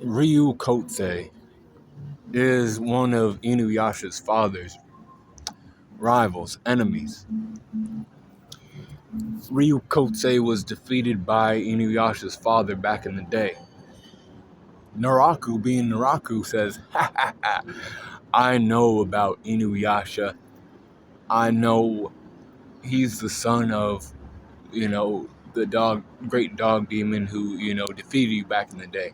Ryokotsusei is one of Inuyasha's father's rivals, enemies. Ryokotsusei was defeated by Inuyasha's father back in the day. Naraku, being Naraku, says, "Ha ha ha, I know about Inuyasha. I know he's the son of, the great dog demon who, defeated you back in the day.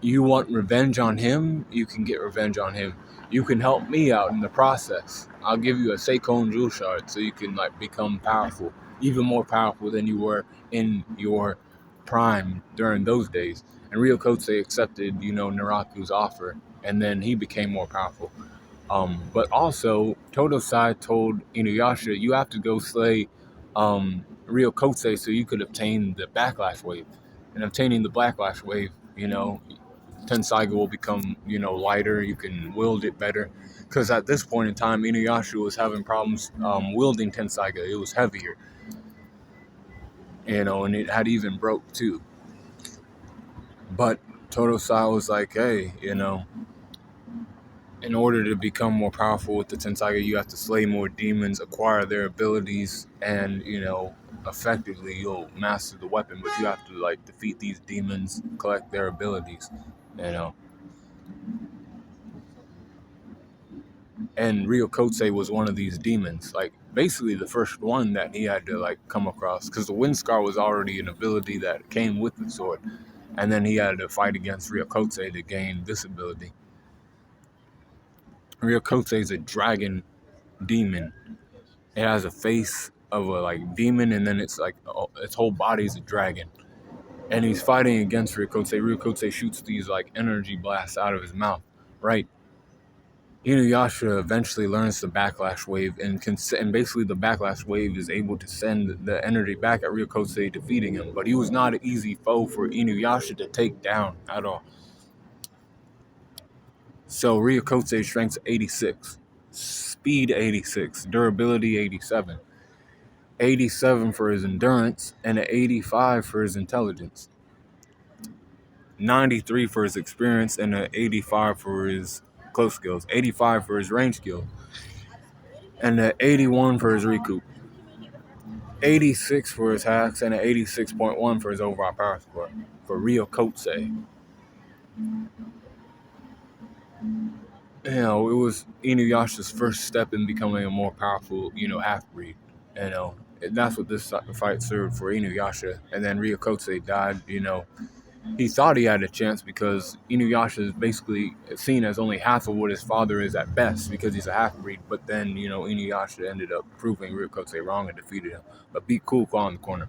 You want revenge on him? You can get revenge on him. You can help me out in the process. I'll give you a Seikon Jewel Shard so you can become powerful, even more powerful than you were in your prime during those days." And Ryokotsusei accepted, Naraku's offer, and then he became more powerful. But also, Totosai told Inuyasha, you have to go slay Ryokotsusei so you could obtain the Backlash Wave. And obtaining the Backlash Wave, Tensaiga will become, lighter. You can wield it better. Because at this point in time, Inuyasha was having problems wielding Tensaiga. It was heavier. And it had even broke too. But Totosai was like, hey, in order to become more powerful with the Tensaiga, you have to slay more demons, acquire their abilities, and, effectively you'll master the weapon. But you have to, defeat these demons, collect their abilities, And Ryokotsusei was one of these demons, basically the first one that he had to, come across. Because the Wind Scar was already an ability that came with the sword. And then he had to fight against Ryokotsusei to gain this ability. Ryokotsusei is a dragon demon. It has a face of a demon, and then its whole body is a dragon. And he's fighting against Ryokotsusei. Ryokotsusei shoots these energy blasts out of his mouth. Right. Inuyasha eventually learns the Backlash Wave, and basically the Backlash Wave is able to send the energy back at Ryokotsusei, defeating him. But he was not an easy foe for Inuyasha to take down at all. So Ryokotsusei's strength 86, speed 86, durability 87. 87 for his endurance, and an 85 for his intelligence. 93 for his experience, and an 85 for his close skills. 85 for his range skill, and an 81 for his recoup. 86 for his hacks, and an 86.1 for his overall power score for Ryokotsusei. It was Inuyasha's first step in becoming a more powerful, half-breed. That's what this fight served for Inuyasha. And then Ryokotsusei died, He thought he had a chance because Inuyasha is basically seen as only half of what his father is at best because he's a half-breed. But then, Inuyasha ended up proving Ryokotsusei wrong and defeated him. But beat Cool Claw in the corner.